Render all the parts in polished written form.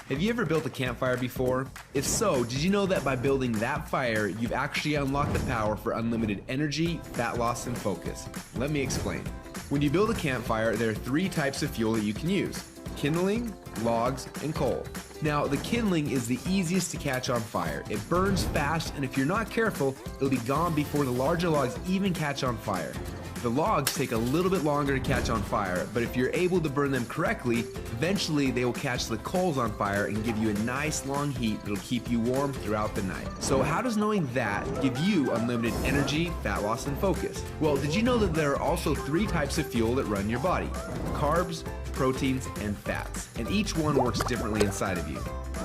Have you ever built a campfire before? If so, did you know that by building that fire, you've actually unlocked the power for unlimited energy, fat loss, and focus? Let me explain. When you build a campfire, there are 3 types of fuel that you can use: kindling, logs, and coal. Now, the kindling is the easiest to catch on fire. It burns fast, and if you're not careful, it'll be gone before the larger logs even catch on fire. The logs take a little bit longer to catch on fire, but if you're able to burn them correctly, eventually they will catch the coals on fire and give you a nice long heat that'll keep you warm throughout the night. So how does knowing that give you unlimited energy, fat loss, and focus? Well, did you know that there are also 3 types of fuel that run your body? Carbs, proteins, and fats. And each one works differently inside of you.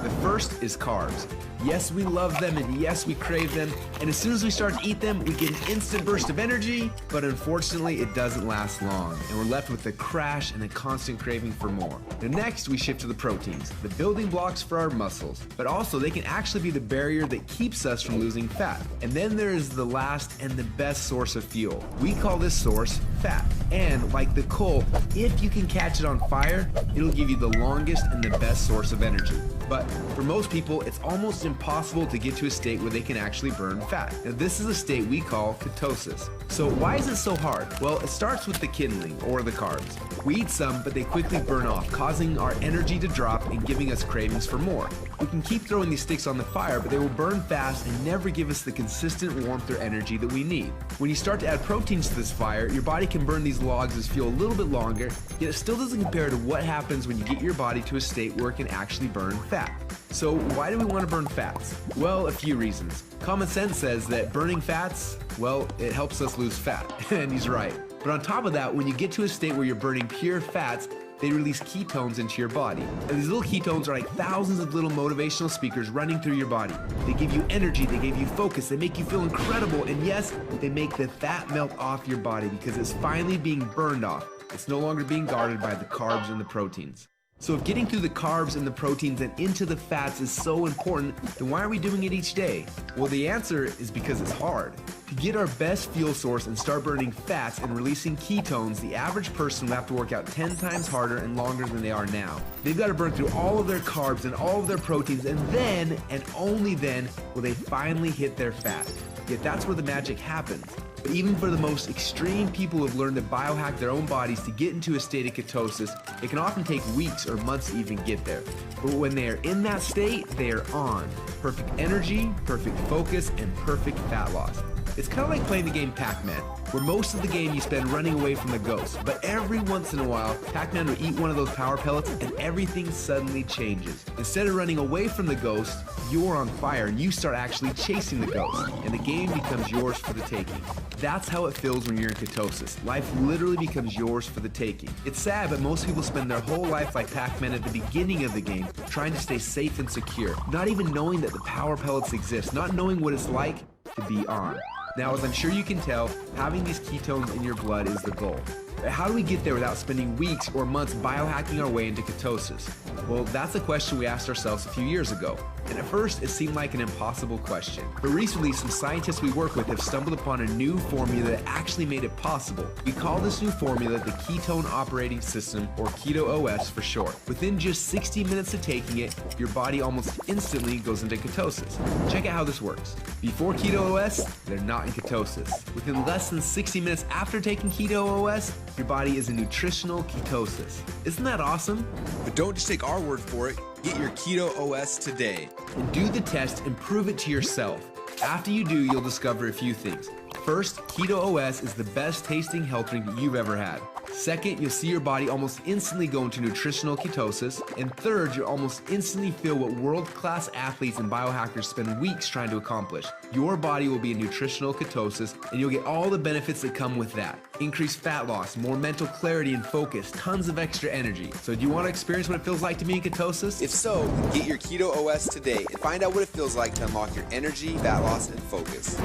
The first is carbs. Yes, we love them, and yes, we crave them, and as soon as we start to eat them, we get an instant burst of energy, but unfortunately, it doesn't last long, and we're left with a crash and a constant craving for more. And next, we shift to the proteins, the building blocks for our muscles, but also they can actually be the barrier that keeps us from losing fat. And then there is the last and the best source of fuel. We call this source fat. And like the coal, if you can catch it on fire, it'll give you the longest and the best source of energy. But for most people, it's almost impossible to get to a state where they can actually burn fat. Now, this is a state we call ketosis. So why is it so hard? Well, it starts with the kindling, or the carbs. We eat some, but they quickly burn off, causing our energy to drop and giving us cravings for more. We can keep throwing these sticks on the fire, but they will burn fast and never give us the consistent warmth or energy that we need. When you start to add proteins to this fire, your body can burn these logs as fuel a little bit longer, yet it still doesn't compare to what happens when you get your body to a state where it can actually burn fat. So why do we want to burn fats? Well, a few reasons. Common sense says that burning fats, well, it helps us lose fat, and he's right. But on top of that, when you get to a state where you're burning pure fats, they release ketones into your body. And these little ketones are like thousands of little motivational speakers running through your body. They give you energy, they give you focus, they make you feel incredible, and yes, they make the fat melt off your body because it's finally being burned off. It's no longer being guarded by the carbs and the proteins. So if getting through the carbs and the proteins and into the fats is so important, then why are we doing it each day? Well, the answer is because it's hard. To get our best fuel source and start burning fats and releasing ketones, the average person will have to work out 10 times harder and longer than they are now. They've got to burn through all of their carbs and all of their proteins, and then, and only then, will they finally hit their fat. Yet that's where the magic happens. But even for the most extreme people who have learned to biohack their own bodies to get into a state of ketosis, it can often take weeks or months to even get there. But when they are in that state, they are on. Perfect energy, perfect focus, and perfect fat loss. It's kind of like playing the game Pac-Man, where most of the game you spend running away from the ghost, but every once in a while, Pac-Man will eat one of those power pellets and everything suddenly changes. Instead of running away from the ghost, you're on fire and you start actually chasing the ghost, and the game becomes yours for the taking. That's how it feels when you're in ketosis. Life literally becomes yours for the taking. It's sad, but most people spend their whole life like Pac-Man at the beginning of the game, trying to stay safe and secure, not even knowing that the power pellets exist, not knowing what it's like to be on. Now, as I'm sure you can tell, having these ketones in your blood is the goal. But how do we get there without spending weeks or months biohacking our way into ketosis? Well, that's a question we asked ourselves a few years ago. And at first, it seemed like an impossible question. But recently, some scientists we work with have stumbled upon a new formula that actually made it possible. We call this new formula the Ketone Operating System, or Keto OS for short. Within just 60 minutes of taking it, your body almost instantly goes into ketosis. Check out how this works. Before Keto OS, they're not in ketosis. Within less than 60 minutes after taking Keto OS, your body is in nutritional ketosis. Isn't that awesome? But don't just take our word for it. Get your Keto OS today. And do the test and prove it to yourself. After you do, you'll discover a few things. First, Keto OS is the best tasting health drink that you've ever had. Second, you'll see your body almost instantly go into nutritional ketosis. And third, you'll almost instantly feel what world-class athletes and biohackers spend weeks trying to accomplish. Your body will be in nutritional ketosis, and you'll get all the benefits that come with that. Increased fat loss, more mental clarity and focus, tons of extra energy. So do you want to experience what it feels like to be in ketosis? If so, get your Keto OS today and find out what it feels like to unlock your energy, fat loss, and focus.